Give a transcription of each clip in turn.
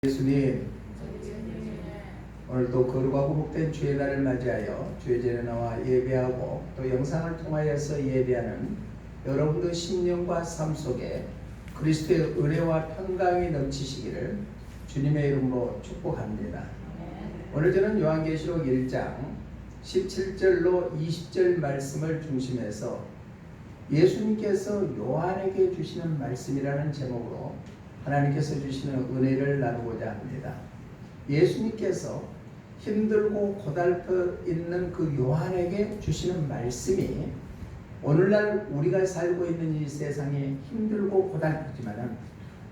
예수님, 오늘도 거룩하고 복된 주의 날을 맞이하여 주의 전에 나와 예배하고 또 영상을 통하여서 예배하는 여러분의 심령과 삶 속에 그리스도의 은혜와 평강이 넘치시기를 주님의 이름으로 축복합니다. 오늘 저는 요한계시록 1장 17절로 20절 말씀을 중심해서 예수님께서 요한에게 주시는 말씀이라는 제목으로 하나님께서 주시는 은혜를 나누고자 합니다. 예수님께서 힘들고 고달퍼 있는 그 요한에게 주시는 말씀이 오늘날 우리가 살고 있는 이 세상이 힘들고 고달프지만은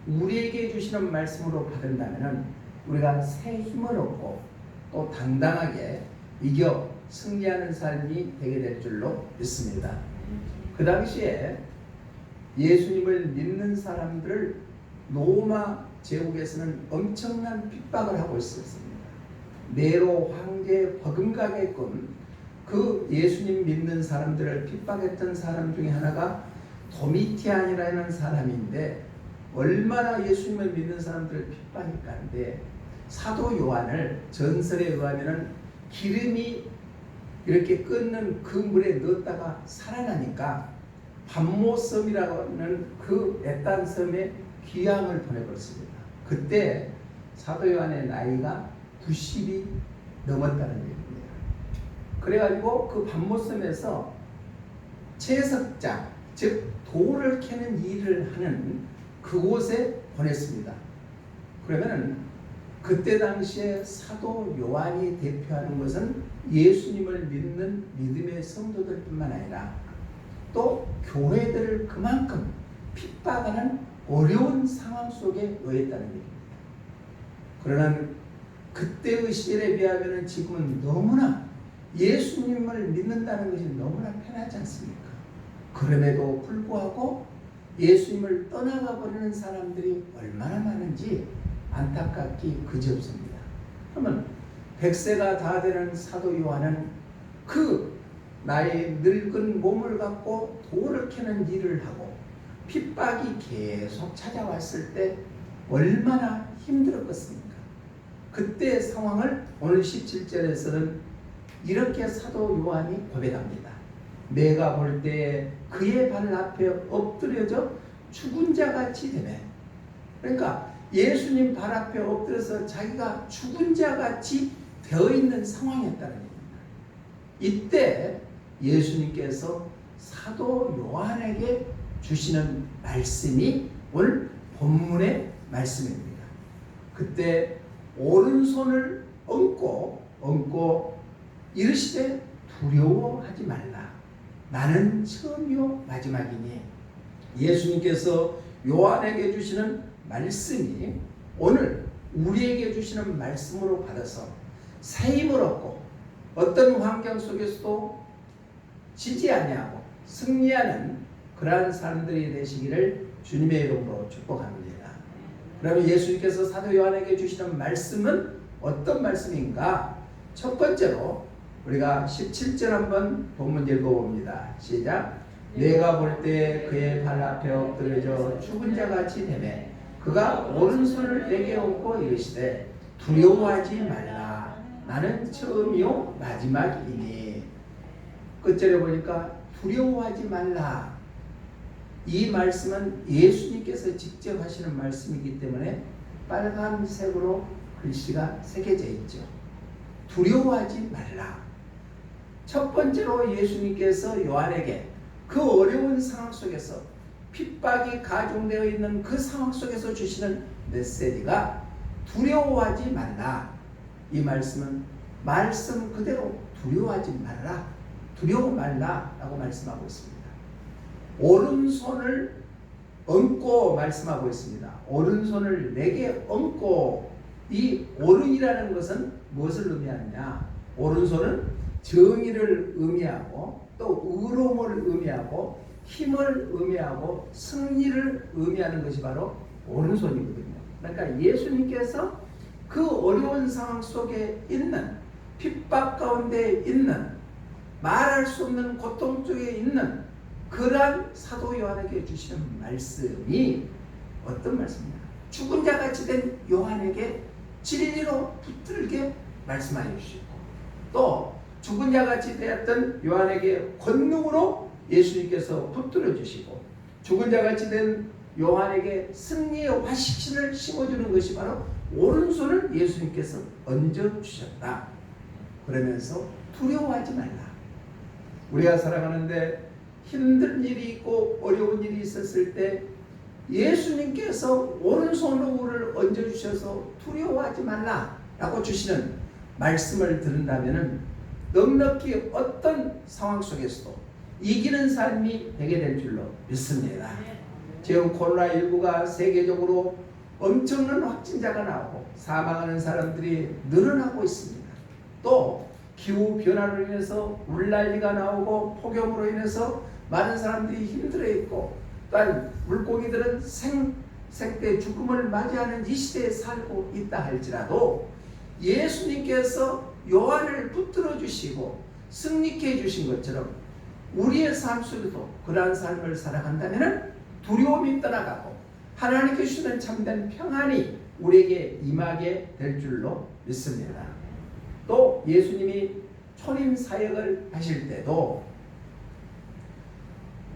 우리에게 주시는 말씀으로 받는다면은 우리가 새 힘을 얻고 또 당당하게 이겨 승리하는 삶이 되게 될 줄로 믿습니다. 그 당시에 예수님을 믿는 사람들을 로마 제국에서는 엄청난 핍박을 하고 있었습니다. 네로 황제에 버금가게끔 그 예수님 믿는 사람들을 핍박했던 사람 중에 하나가 도미티안이라는 사람인데, 얼마나 예수님을 믿는 사람들을 핍박했는데 사도 요한을 전설에 의하면 기름이 이렇게 끓는 그 물에 넣었다가 살아나니까 밤모섬이라는 그 애딴 섬에 귀향을 보내버렸습니다. 그때 사도 요한의 나이가 90이 넘었다는 얘기입니다. 그래가지고 그 밤모섬에서 채석장, 즉 돌을 캐는 일을 하는 그곳에 보냈습니다. 그러면은 그때 당시에 사도 요한이 대표하는 것은 예수님을 믿는 믿음의 성도들뿐만 아니라 또 교회들을 그만큼 핍박하는 어려운 상황 속에 놓였다는 얘기입니다. 그러나 그때의 시절에 비하면 지금은 너무나 예수님을 믿는다는 것이 너무나 편하지 않습니까? 그럼에도 불구하고 예수님을 떠나가 버리는 사람들이 얼마나 많은지 안타깝기 그지없습니다. 그러면 100세가 다 되는 사도 요한은 그 나의 늙은 몸을 갖고 돌을 캐는 일을 하고 핍박이 계속 찾아왔을 때 얼마나 힘들었겠습니까? 그때 상황을 오늘 17절에서는 이렇게 사도 요한이 고백합니다. 내가 볼 때 그의 발 앞에 엎드려져 죽은 자같이 되네. 그러니까 예수님 발 앞에 엎드려서 자기가 죽은 자같이 되어 있는 상황이었다는 얘기입니다. 이때 예수님께서 사도 요한에게 주시는 말씀이 오늘 본문의 말씀입니다. 그때 오른손을 얹고 이르시되 두려워하지 말라. 나는 처음이요 마지막이니. 예수님께서 요한에게 주시는 말씀이 오늘 우리에게 주시는 말씀으로 받아서 새 힘을 얻고 어떤 환경 속에서도 지지 아니하고 승리하는 그러한 사람들이 되시기를 주님의 이름으로 축복합니다. 그러면 예수님께서 사도 요한에게 주시는 말씀은 어떤 말씀인가? 첫 번째로 우리가 17절 한번 본문 읽어봅니다. 시작. 내가 볼 때 그의 발 앞에 엎드려져 죽은 자같이 되매 그가 오른손을 내게 얹고 이르시되 두려워하지 말라. 나는 처음이요 마지막이니. 끝절에 보니까 두려워하지 말라. 이 말씀은 예수님께서 직접 하시는 말씀이기 때문에 빨간색으로 글씨가 새겨져 있죠. 두려워하지 말라. 첫 번째로 예수님께서 요한에게 그 어려운 상황 속에서 핍박이 가중되어 있는 그 상황 속에서 주시는 메시지가 두려워하지 말라. 이 말씀은 말씀 그대로 두려워하지 말라, 두려워 말라라고 말씀하고 있습니다. 오른손을 얹고 말씀하고 있습니다. 오른손을 내게 얹고. 이 오른이라는 것은 무엇을 의미하느냐? 오른손은 정의를 의미하고 또 의로움을 의미하고 힘을 의미하고 승리를 의미하는 것이 바로 오른손이거든요. 그러니까 예수님께서 그 어려운 상황 속에 있는, 핍박 가운데 있는, 말할 수 없는 고통 속에 있는 그러한 사도 요한에게 주시는 말씀이 어떤 말씀입니까? 죽은 자같이 된 요한에게 진리로 붙들게 말씀하여 주시고, 또 죽은 자같이 되었던 요한에게 권능으로 예수님께서 붙들어 주시고, 죽은 자같이 된 요한에게 승리의 화식신을 심어주는 것이 바로 오른손을 예수님께서 얹어주셨다. 그러면서 두려워하지 말라. 우리가 살아가는데 힘든 일이 있고 어려운 일이 있었을 때 예수님께서 오른손으로 우리를 얹어주셔서 두려워하지 말라라고 주시는 말씀을 들은다면 넉넉히 어떤 상황 속에서도 이기는 삶이 되게 될 줄로 믿습니다. 지금 코로나19가 세계적으로 엄청난 확진자가 나오고 사망하는 사람들이 늘어나고 있습니다. 또 기후변화로 인해서 물난리가 나오고 폭염으로 인해서 많은 사람들이 힘들어 있고, 또한 물고기들은 생태 죽음을 맞이하는 이 시대에 살고 있다 할지라도 예수님께서 요한을 붙들어 주시고 승리케 해주신 것처럼 우리의 삶 속에도 그러한 삶을 살아간다면 두려움이 떠나가고 하나님께 주시는 참된 평안이 우리에게 임하게 될 줄로 믿습니다. 또 예수님이 초림 사역을 하실 때도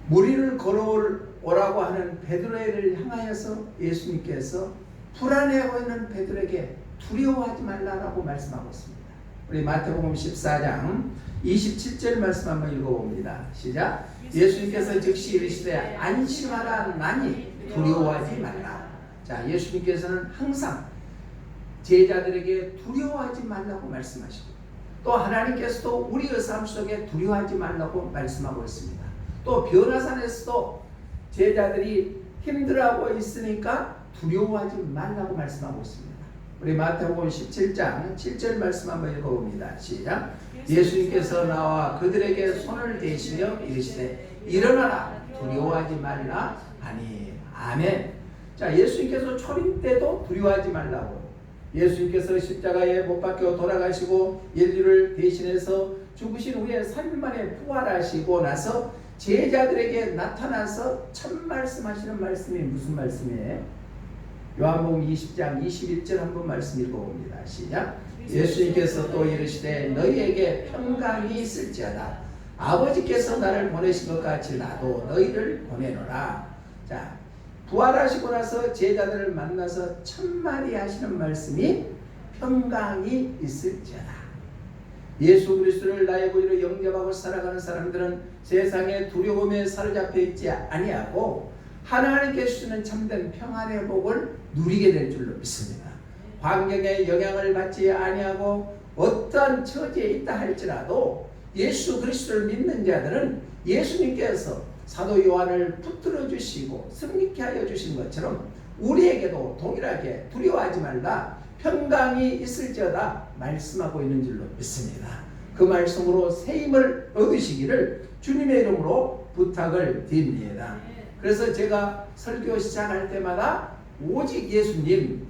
무리를 걸어오라고 하는 베드로를 향하여서 예수님께서 불안해하고 있는 베드로에게 두려워하지 말라라고 말씀하고 있습니다. 우리 마태복음 14장 27절 말씀 한번 읽어봅니다. 시작. 예수님께서 즉시 이르시되 안심하라 나니 두려워하지 말라. 자, 예수님께서는 항상 제자들에게 두려워하지 말라고 말씀하시고, 또 하나님께서도 우리의 삶 속에 두려워하지 말라고 말씀하고 있습니다. 또 변화산에서도 제자들이 힘들어하고 있으니까 두려워하지 말라고 말씀하고 있습니다. 우리 마태복음 17장 7절 말씀 한번 읽어봅니다. 시작. 예수님께서 나와 그들에게 손을 대시며 이르시되 일어나라 두려워하지 말라 하니. 아멘. 자, 예수님께서 초림 때도 두려워하지 말라고, 예수님께서 십자가에 못 박혀 돌아가시고 인류를 대신해서 죽으신 후에 3일 만에 부활하시고 나서 제자들에게 나타나서 첫 말씀하시는 말씀이 무슨 말씀이에요? 요한복음 20장 21절 한번 말씀 읽어봅니다. 시작. 예수님께서 또 이르시되 너희에게 평강이 있을지어다. 아버지께서 나를 보내신 것 같이 나도 너희를 보내노라. 자, 부활하시고 나서 제자들을 만나서 첫마디 하시는 말씀이 평강이 있을지어다. 예수 그리스도를 나의 구주로 영접하고 살아가는 사람들은 세상의 두려움에 사로잡혀 있지 아니하고 하나님께 주시는 참된 평안의 복을 누리게 될 줄로 믿습니다. 환경에 영향을 받지 아니하고 어떠한 처지에 있다 할지라도 예수 그리스도를 믿는 자들은 예수님께서 사도 요한을 붙들어 주시고 승리케 하여 주신 것처럼 우리에게도 동일하게 두려워하지 말라 평강이 있을지어다 말씀하고 있는 줄로 믿습니다. 그 말씀으로 새 힘을 얻으시기를 주님의 이름으로 부탁을 드립니다. 그래서 제가 설교 시작할 때마다 오직 예수님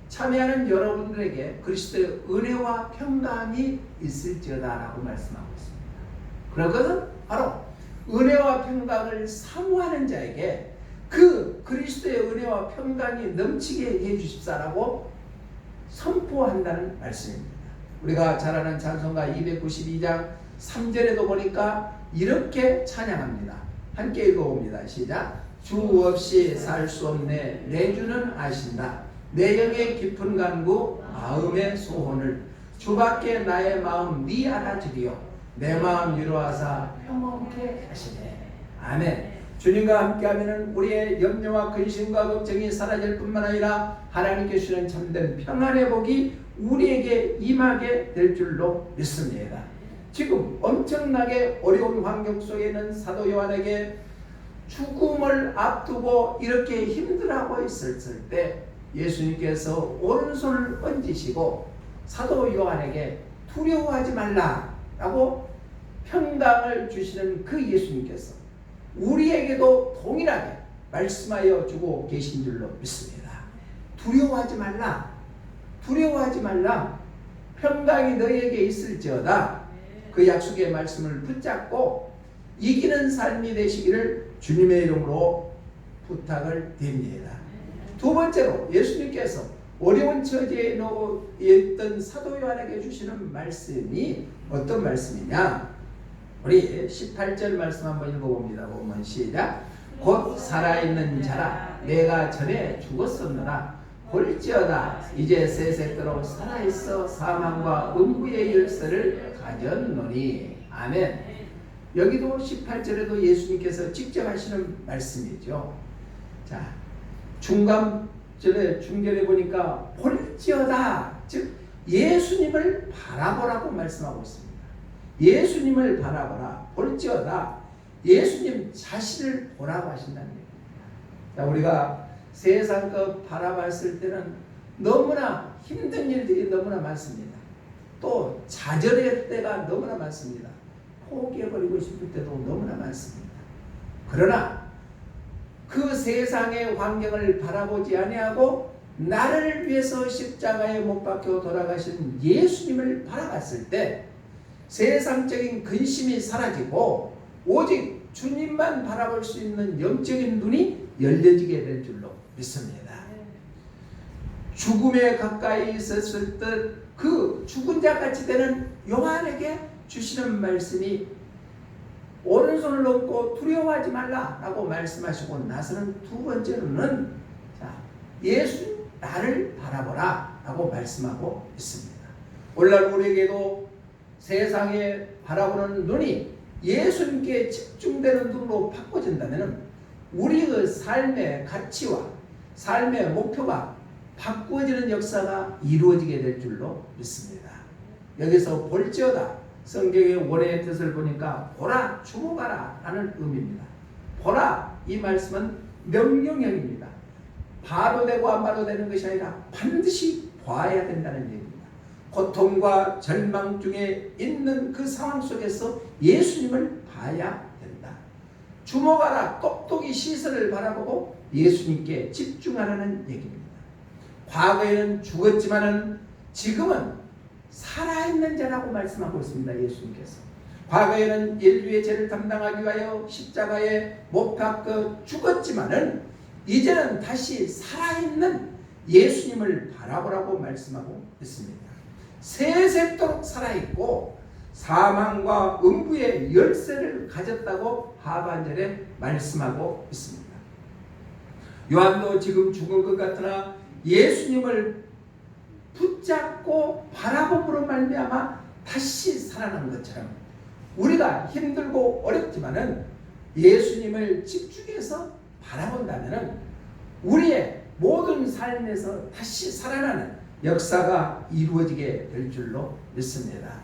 참여하는 여러분들에게 그리스도의 은혜와 평강이 있을지어다 라고 말씀하고 있습니다. 그러거든 바로 은혜와 평강을 사모하는 자에게 그 그리스도의 은혜와 평강이 넘치게 해주십사라고 선포한다는 말씀입니다. 우리가 잘 아는 찬송가 292장 3절에도 보니까 이렇게 찬양합니다. 함께 읽어봅니다. 시작. 주 없이 살 수 없네 내 주는 아신다. 내 영의 깊은 간구 마음의 소원을 주밖에 나의 마음 네 알아주리요 내 마음 위로하사 평온케 하시네. 아멘. 주님과 함께하면 우리의 염려와 근심과 걱정이 사라질 뿐만 아니라 하나님께 주시는 참된 평안의 복이 우리에게 임하게 될 줄로 믿습니다. 지금 엄청나게 어려운 환경 속에 있는 사도 요한에게 죽음을 앞두고 이렇게 힘들어하고 있었을 때 예수님께서 오른손을 얹으시고 사도 요한에게 두려워하지 말라라고 평강을 주시는 그 예수님께서 우리에게도 동일하게 말씀하여 주고 계신 줄로 믿습니다. 두려워하지 말라. 두려워하지 말라. 평강이 너희에게 있을지어다. 그 약속의 말씀을 붙잡고 이기는 삶이 되시기를 주님의 이름으로 부탁을 드립니다. 두 번째로 예수님께서 어려운 처지에 놓였던 사도 요한에게 주시는 말씀이 어떤 말씀이냐? 우리 18절 말씀 한번 읽어봅니다. 보면 시작. 곧 살아있는 자라 내가 전에 죽었었느라 볼지어다 이제 세세토록 살아있어 사망과 음부의 열쇠를 가졌노니. 아멘. 여기도 18절에도 예수님께서 직접 하시는 말씀이죠. 자, 중간절에 보니까 볼지어다, 즉 예수님을 바라보라고 말씀하고 있습니다. 예수님을 바라보라, 볼지어다, 예수님 자신을 보라고 하신다는 얘기입니다. 자, 우리가 세상 것 바라봤을 때는 너무나 힘든 일들이 너무나 많습니다. 또 좌절의 때가 너무나 많습니다. 포기해버리고 싶을 때도 너무나 많습니다. 그러나 그 세상의 환경을 바라보지 아니하고 나를 위해서 십자가에 못 박혀 돌아가신 예수님을 바라봤을 때 세상적인 근심이 사라지고 오직 주님만 바라볼 수 있는 영적인 눈이 열려지게 될 줄로 믿습니다. 죽음에 가까이 있었을 때 그 죽은 자같이 되는 요한에게 주시는 말씀이 오른손을 놓고 두려워하지 말라라고 말씀하시고 나서는 두 번째로는 자, 예수 나를 바라보라 라고 말씀하고 있습니다. 오늘날 우리에게도 세상에 바라보는 눈이 예수님께 집중되는 눈으로 바꿔진다면 우리의 삶의 가치와 삶의 목표가 바꾸어지는 역사가 이루어지게 될 줄로 믿습니다. 여기서 볼지어다, 성경의 원의 뜻을 보니까 보라, 주목하라 라는 의미입니다. 보라, 이 말씀은 명령형입니다. 봐도 되고 안 봐도 되는 것이 아니라 반드시 봐야 된다는 얘기입니다. 고통과 절망 중에 있는 그 상황 속에서 예수님을 봐야 된다. 주목하라, 똑똑히 시선을 바라보고 예수님께 집중하라는 얘기입니다. 과거에는 죽었지만은 지금은 살아있는 자라고 말씀하고 있습니다. 예수님께서 과거에는 인류의 죄를 담당하기 위하여 십자가에 못 박혀 죽었지만은 이제는 다시 살아있는 예수님을 바라보라고 말씀하고 있습니다. 세세토록 살아있고 사망과 음부의 열쇠를 가졌다고 하반절에 말씀하고 있습니다. 요한도 지금 죽은 것 같으나 예수님을 붙잡고 바라봄으로 말미암아 다시 살아난 것처럼 우리가 힘들고 어렵지만은 예수님을 집중해서 바라본다면은 우리의 모든 삶에서 다시 살아나는 역사가 이루어지게 될 줄로 믿습니다.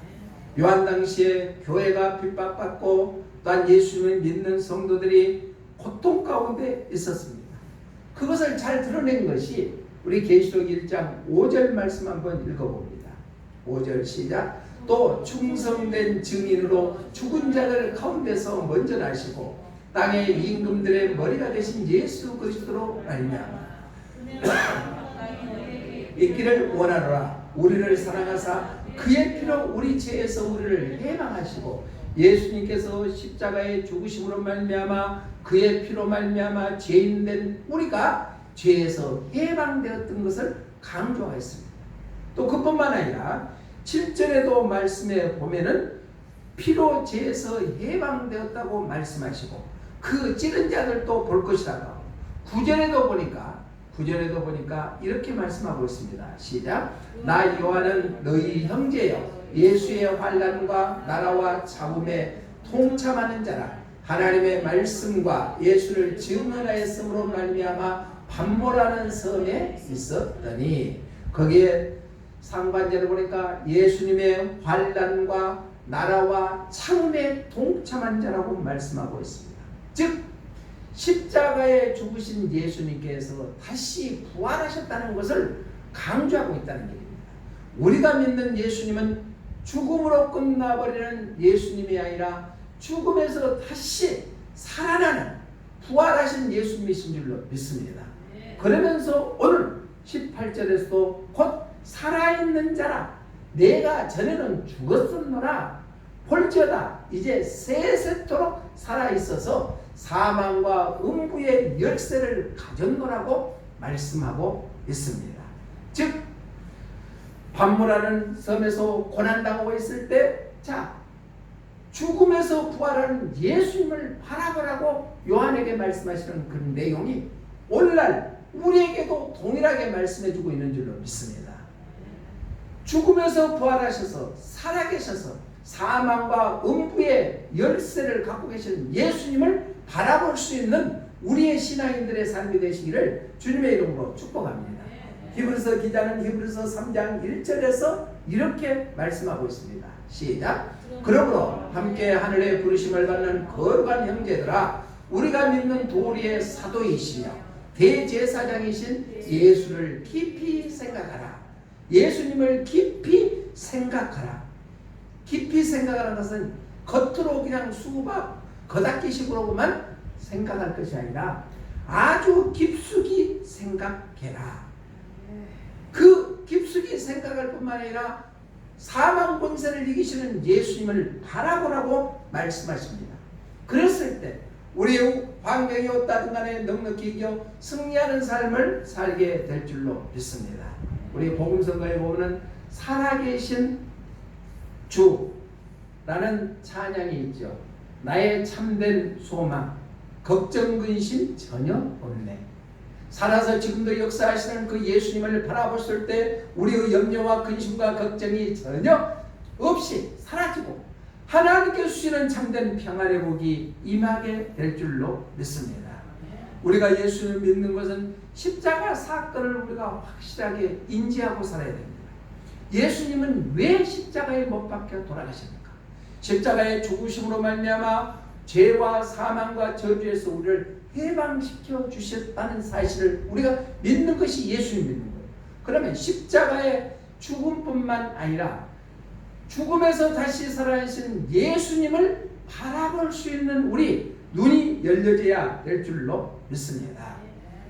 요한 당시에 교회가 핍박받고 또한 예수님을 믿는 성도들이 고통 가운데 있었습니다. 그것을 잘 드러낸 것이 우리 계시록 1장 5절 말씀 한번 읽어봅니다. 5절 시작. 또 충성된 증인으로 죽은 자들 가운데서 먼저 나시고 땅의 임금들의 머리가 되신 예수 그리스도로 말미암아 있기를 원하노라. 우리를 사랑하사 그의 피로 우리 죄에서 우리를 해방하시고 예수님께서 십자가의 죽으심으로 말미암아 그의 피로 말미암아 죄인된 우리가 죄에서 해방되었던 것을 강조하였습니다. 또 그뿐만 아니라 7절에도 말씀에 보면은 피로 죄에서 해방되었다고 말씀하시고 그 찌른 자들도 볼 것이라고 9절에도 보니까 이렇게 말씀하고 있습니다. 시작. 나 요한은 너희 형제여 예수의 환난과 나라와 잡음에 동참하는 자라. 하나님의 말씀과 예수를 증언하였으므로 말미암아 반모라는 섬에 있었더니 거기에 상반절을 보니까 예수님의 환난과 나라와 참음에 동참한 자라고 말씀하고 있습니다. 즉 십자가에 죽으신 예수님께서 다시 부활하셨다는 것을 강조하고 있다는 얘기입니다. 우리가 믿는 예수님은 죽음으로 끝나버리는 예수님이 아니라 죽음에서 다시 살아나는 부활하신 예수님이신 줄로 믿습니다. 그러면서 오늘 18절에서도 곧 살아있는 자라 내가 전에는 죽었었노라 볼지어다 이제 세세토록 살아있어서 사망과 음부의 열쇠를 가졌노라고 말씀하고 있습니다. 즉 반모라는 섬에서 고난당하고 있을 때 죽음에서 부활하는 예수님을 바라보라고 요한에게 말씀하시는 그 내용이 오늘날 우리에게도 동일하게 말씀해주고 있는 줄로 믿습니다. 죽음에서 부활하셔서 살아계셔서 사망과 음부의 열쇠를 갖고 계신 예수님을 바라볼 수 있는 우리의 신앙인들의 삶이 되시기를 주님의 이름으로 축복합니다. 히브리서 기자는 히브리서 3장 1절에서 이렇게 말씀하고 있습니다. 시작. 그러므로 함께 하늘의 부르심을 받는 거룩한 형제들아, 우리가 믿는 도리의 사도이시며 대제사장이신 예수를 깊이 생각하라. 예수님을 깊이 생각하라. 깊이 생각하는 것은 겉으로 그냥 수박 겉핥기식으로만 생각할 것이 아니라 아주 깊숙이 생각해라. 그 깊숙이 생각할 뿐만 아니라 사망 권세를 이기시는 예수님을 바라보라고 말씀하십니다. 그랬을 때 우리의 환경이 어떠든 간에 넉넉히 이겨 승리하는 삶을 살게 될 줄로 믿습니다. 우리 복음성가에 보면 살아계신 주라는 찬양이 있죠. 나의 참된 소망, 걱정 근심 전혀 없네. 살아서 지금도 역사하시는 그 예수님을 바라봤을 때 우리의 염려와 근심과 걱정이 전혀 없이 사라지고 하나님께 주시는 참된 평안의 복이 임하게 될 줄로 믿습니다. 우리가 예수를 믿는 것은 십자가 사건을 우리가 확실하게 인지하고 살아야 됩니다. 예수님은 왜 십자가에 못 박혀 돌아가십니까? 십자가의 죽으심으로 말미암아 죄와 사망과 저주에서 우리를 해방시켜 주셨다는 사실을 우리가 믿는 것이 예수님 믿는 거예요. 그러면 십자가의 죽음뿐만 아니라 죽음에서 다시 살아나신 예수님을 바라볼 수 있는 우리 눈이 열려져야 될 줄로 믿습니다.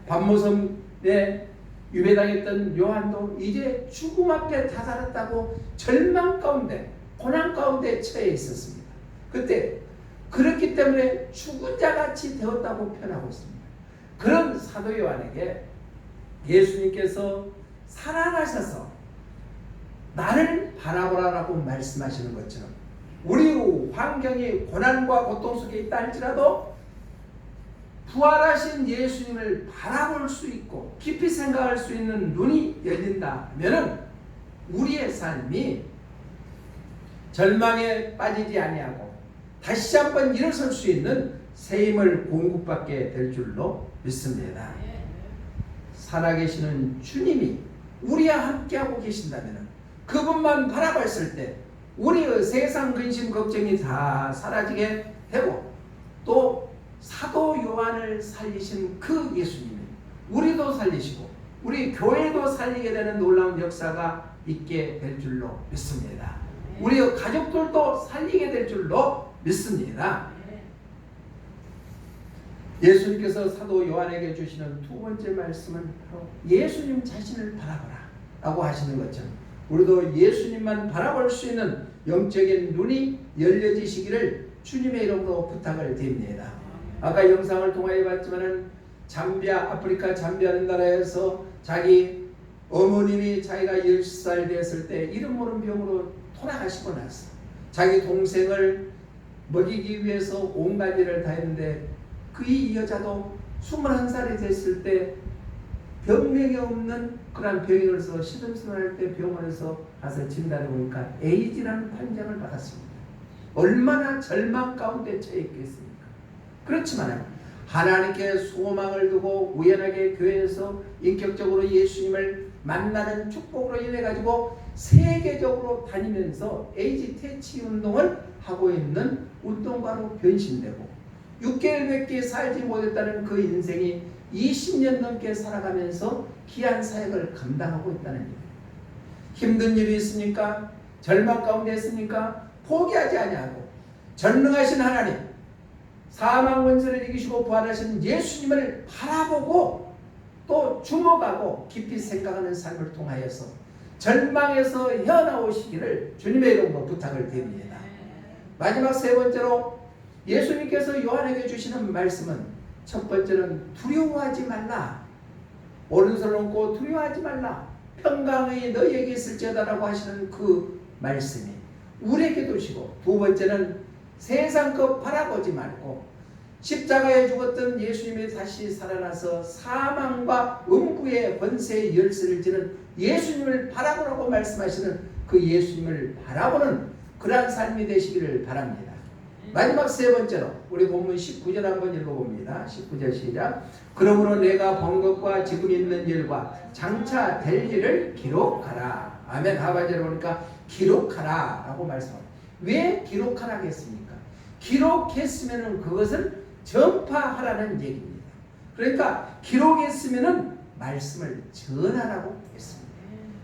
반모섬에 유배당했던 요한도 이제 죽음 앞에 다다랐다고 절망 가운데 고난 가운데 처해 있었습니다. 그때 그렇기 때문에 죽은 자같이 되었다고 표현하고 있습니다. 그런 사도 요한에게 예수님께서 살아나셔서 나를 바라보라라고 말씀하시는 것처럼 우리 환경이 고난과 고통 속에 있다 할지라도 부활하신 예수님을 바라볼 수 있고 깊이 생각할 수 있는 눈이 열린다 하면은 우리의 삶이 절망에 빠지지 아니하고 다시 한번 일어설 수 있는 새 힘을 공급받게 될 줄로 믿습니다. 살아계시는 주님이 우리와 함께하고 계신다면 그분만 바라봤을 때 우리의 세상 근심 걱정이 다 사라지게 되고 또 사도 요한을 살리신 그 예수님이 우리도 살리시고 우리 교회도 살리게 되는 놀라운 역사가 있게 될 줄로 믿습니다. 우리 가족들도 살리게 될 줄로 믿습니다. 예수님께서 사도 요한에게 주시는 두 번째 말씀은 바로 예수님 자신을 바라보라 라고 하시는 것처럼 우리도 예수님만 바라볼 수 있는 영적인 눈이 열려지시기를 주님의 이름으로 부탁을 드립니다. 아까 영상을 통하여 봤지만은 아프리카 잠비아는 나라에서 자기 어머님이 자기가 10살 됐을 때 이름 모르는 병으로 돌아가시고 나서 자기 동생을 먹이기 위해서 온갖 일을 다 했는데 그 이 여자도 21살이 됐을 때 병명이 없는 그런 병이 걸려서 시름시름할 때 병원에서 가서 진단해 보니까 에이즈라는 판정을 받았습니다. 얼마나 절망 가운데 처해 있겠습니까? 그렇지만 하나님께 소망을 두고 우연하게 교회에서 인격적으로 예수님을 만나는 축복으로 인해 가지고 세계적으로 다니면서 에이즈 퇴치 운동을 하고 있는 운동가로 변신되고 6개월밖에 살지 못했다는 그 인생이 20년 넘게 살아가면서 귀한 사역을 감당하고 있다는 일. 힘든 일이 있습니까? 절망 가운데 있습니까? 포기하지 아니하고 전능하신 하나님, 사망 권세를 이기시고 부활하신 예수님을 바라보고 또 주목하고 깊이 생각하는 삶을 통하여서 절망에서 헤어나오시기를 주님의 이름으로 부탁을 드립니다. 마지막 세 번째로 예수님께서 요한에게 주시는 말씀은 첫 번째는 두려워하지 말라. 오른손을 얹고 두려워하지 말라. 평강이 너희에게 있을지어다라고 하시는 그 말씀이 우리에게도 주시고, 두 번째는 세상 것 바라보지 말고 십자가에 죽었던 예수님이 다시 살아나서 사망과 음부의 권세의 열쇠를 지는 예수님을 바라보라고 말씀하시는 그 예수님을 바라보는 그러한 삶이 되시기를 바랍니다. 마지막 세 번째로 우리 본문 19절 한번 읽어봅니다. 19절 시작. 그러므로 내가 본 것과 지금 있는 일과 장차 될 일을 기록하라. 아멘. 하반절에 보니까 기록하라 라고 말씀합니다. 왜 기록하라겠습니까? 기록했으면 그것을 전파하라는 얘기입니다. 그러니까 기록했으면 말씀을 전하라고 했습니다.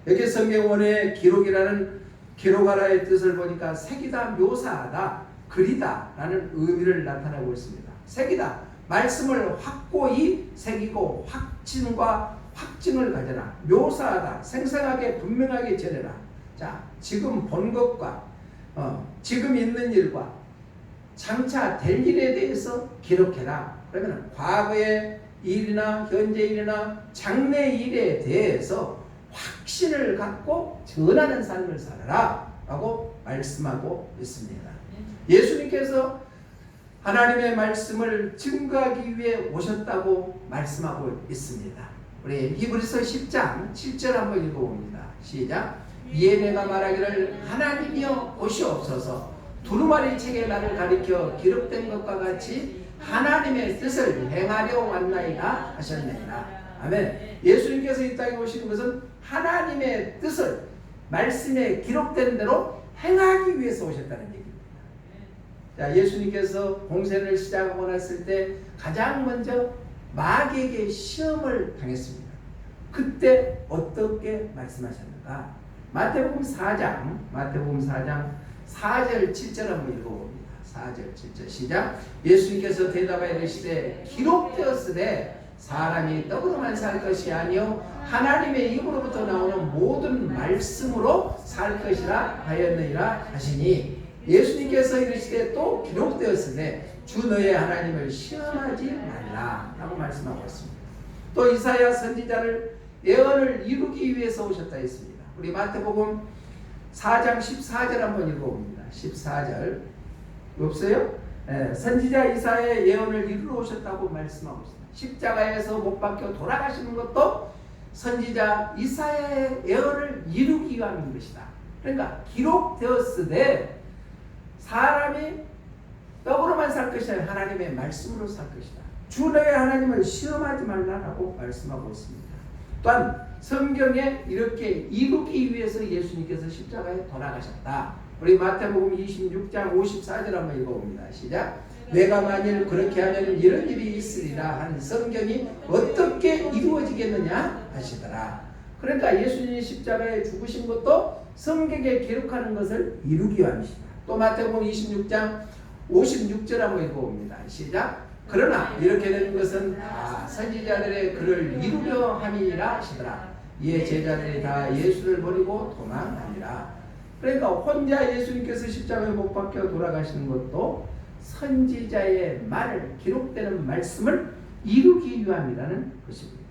여기 성경원의 기록이라는 기록하라의 뜻을 보니까 새기다, 묘사하다, 그리다 라는 의미를 나타내고 있습니다. 새기다, 말씀을 확고히 새기고 확신과 확증을 가져라. 묘사하다, 생생하게 분명하게 전해라. 자, 지금 본 것과 지금 있는 일과 장차 될 일에 대해서 기록해라. 그러면 과거의 일이나 현재 일이나 장래 일에 대해서 확신을 갖고 전하는 삶을 살아라 라고 말씀하고 있습니다. 예수님께서 하나님의 말씀을 증거하기 위해 오셨다고 말씀하고 있습니다. 우리 히브리서 10장 7절 한번 읽어봅니다. 시작. 이에 내가 말하기를 하나님이여 오시옵소서. 두루마리 책에 나를 가리켜 기록된 것과 같이 하나님의 뜻을 행하려 왔나이다 하셨나이다. 아멘. 예수님께서 이 땅에 오신 것은 하나님의 뜻을 말씀에 기록된 대로 행하기 위해서 오셨다는 얘기입니다. 자, 예수님께서 공생을 시작하고 났을 때 가장 먼저 마귀에게 시험을 당했습니다. 그때 어떻게 말씀하셨는가? 마태복음 4장 4절 7절 한번 읽어봅니다. 4절 7절 시작. 예수님께서 대답하여 이르시되 기록되었으되 사람이 떡으로만 살 것이 아니요 하나님의 입으로부터 나오는 모든 말씀으로 살 것이라 하였느니라 하시니, 예수님께서 이르시되 또 기록되었으되 주 너의 하나님을 시험하지 말라 라고 말씀하고 있습니다. 또 이사야 선지자를 예언을 이루기 위해서 오셨다 했습니다. 우리 마태복음 4장 14절 한번 읽어봅니다. 14절 없어요? 네, 선지자 이사야의 예언을 이루러 오셨다고 말씀하고 있습니다. 십자가에서 못 박혀 돌아가시는 것도 선지자 이사야의 예언을 이루기 위한 것이다. 그러니까 기록되었으되 사람이 떡으로만 살 것이 아니라 하나님의 말씀으로 살 것이다. 주 너의 하나님을 시험하지 말라라고 말씀하고 있습니다. 또한 성경에 이렇게 이루기 위해서 예수님께서 십자가에 돌아가셨다. 우리 마태복음 26장 54절 한번 읽어봅니다. 시작. 내가 만일 그렇게 하면 이런 일이 있으리라 한 성경이 어떻게 이루어지겠느냐 하시더라. 그러니까 예수님이 십자가에 죽으신 것도 성경에 기록하는 것을 이루기 위함이시다. 또 마태복음 26장 56절 한번 읽어봅니다. 시작. 그러나 이렇게 된 것은 다 선지자들의 글을 이루려 함이라 하시더라. 이에 제자들이 다 예수를 버리고 도망하니라. 그러니까 혼자 예수님께서 십자가에 못 박혀 돌아가시는 것도 선지자의 말을, 기록되는 말씀을 이루기 위함이라는 것입니다.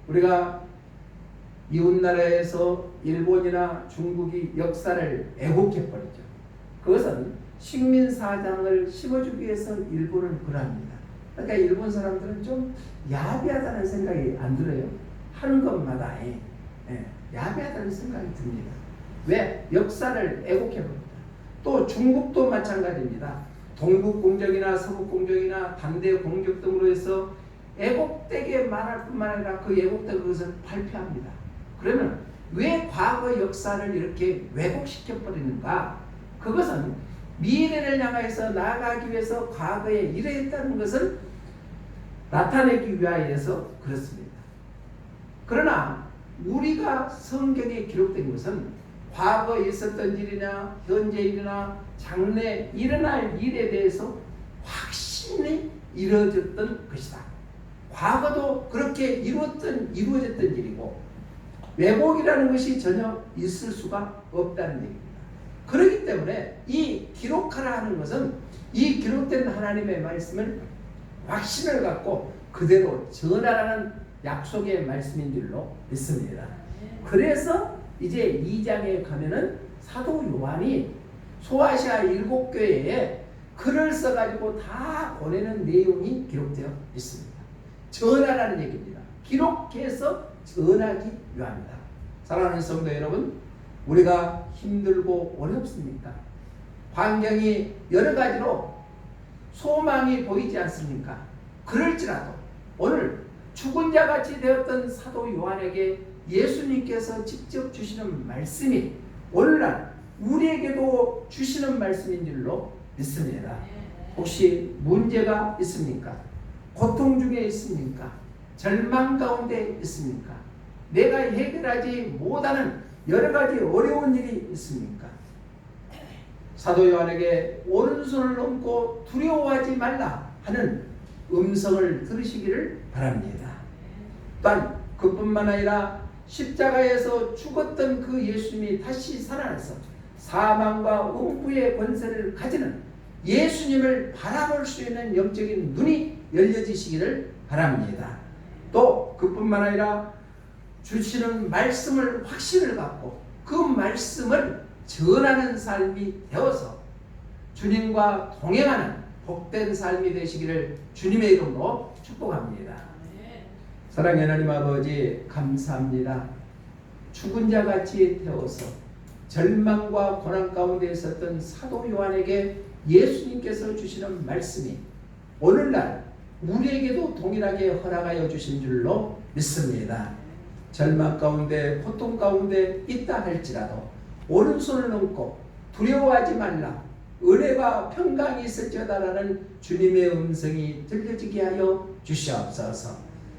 우리가 이웃나라에서 일본이나 중국이 역사를 왜곡해버리죠. 그것은 식민사장을 심어주기 위해서 일본은 그러합니다. 그러니까 일본 사람들은 좀 야비하다는 생각이 안 들어요. 하는 것마다 야비하다는 생각이 듭니다. 왜? 역사를 왜곡해버립니다. 또 중국도 마찬가지입니다. 동북공정이나 서북공정이나 반대 공격 등으로 해서 왜곡되게 말할 뿐만 아니라 그 왜곡된 것을 발표합니다. 그러면 왜 과거 역사를 이렇게 왜곡시켜버리는가? 그것은 미래를 향해서 나아가기 위해서 과거에 이러했다는 것을 나타내기 위하여서 그렇습니다. 그러나 우리가 성경에 기록된 것은 과거에 있었던 일이나 현재 일이나 장래 일어날 일에 대해서 확신이 이루어졌던 것이다. 과거도 그렇게 이루어졌던 일이고 왜곡이라는 것이 전혀 있을 수가 없다는 얘기입니다. 그렇기 때문에 이 기록하라 하는 것은 이 기록된 하나님의 말씀을 확신을 갖고 그대로 전하라는 약속의 말씀인 줄로 믿습니다. 그래서 이제 2장에 가면은 사도 요한이 소아시아 7교회에 글을 써가지고 다 보내는 내용이 기록되어 있습니다. 전하라는 얘기입니다. 기록해서 전하기 위함이다. 사랑하는 성도 여러분, 우리가 힘들고 어렵습니까? 환경이 여러 가지로 소망이 보이지 않습니까? 그럴지라도 오늘 죽은 자 같이 되었던 사도 요한에게 예수님께서 직접 주시는 말씀이 오늘날 우리에게도 주시는 말씀인 줄로 믿습니다. 혹시 문제가 있습니까? 고통 중에 있습니까? 절망 가운데 있습니까? 내가 해결하지 못하는 여러 가지 어려운 일이 있습니까? 사도 요한에게 오른손을 얹고 두려워하지 말라 하는 음성을 들으시기를 바랍니다. 또한 그뿐만 아니라 십자가에서 죽었던 그 예수님이 다시 살아나서 사망과 음부의 권세를 가지는 예수님을 바라볼 수 있는 영적인 눈이 열려지시기를 바랍니다. 또 그뿐만 아니라 주시는 말씀을 확신을 갖고 그 말씀을 전하는 삶이 되어서 주님과 동행하는 복된 삶이 되시기를 주님의 이름으로 축복합니다. 사랑의 하나님 아버지, 감사합니다. 죽은 자 같이 되어서 절망과 고난 가운데 있었던 사도 요한에게 예수님께서 주시는 말씀이 오늘날 우리에게도 동일하게 허락하여 주신 줄로 믿습니다. 절망 가운데 고통 가운데 있다 할지라도 오른손을 얹고 두려워하지 말라, 은혜와 평강이 있을지어다라는 주님의 음성이 들려지게 하여 주시옵소서.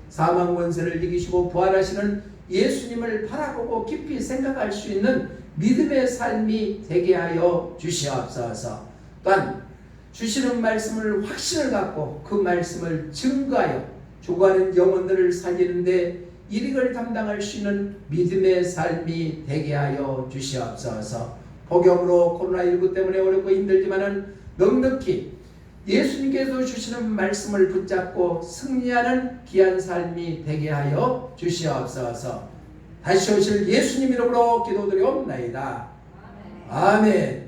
사망 권세를 이기시고 부활하시는 예수님을 바라보고 깊이 생각할 수 있는 믿음의 삶이 되게 하여 주시옵소서. 또한 주시는 말씀을 확신을 갖고 그 말씀을 증거하여 죽어가는 영혼들을 살리는데 일익을 담당할 수 있는 믿음의 삶이 되게 하여 주시옵소서. 복염으로 코로나19 때문에 어렵고 힘들지만은 넉넉히 예수님께서 주시는 말씀을 붙잡고 승리하는 귀한 삶이 되게 하여 주시옵소서. 다시 오실 예수님 이름으로 기도드리옵나이다. 아멘.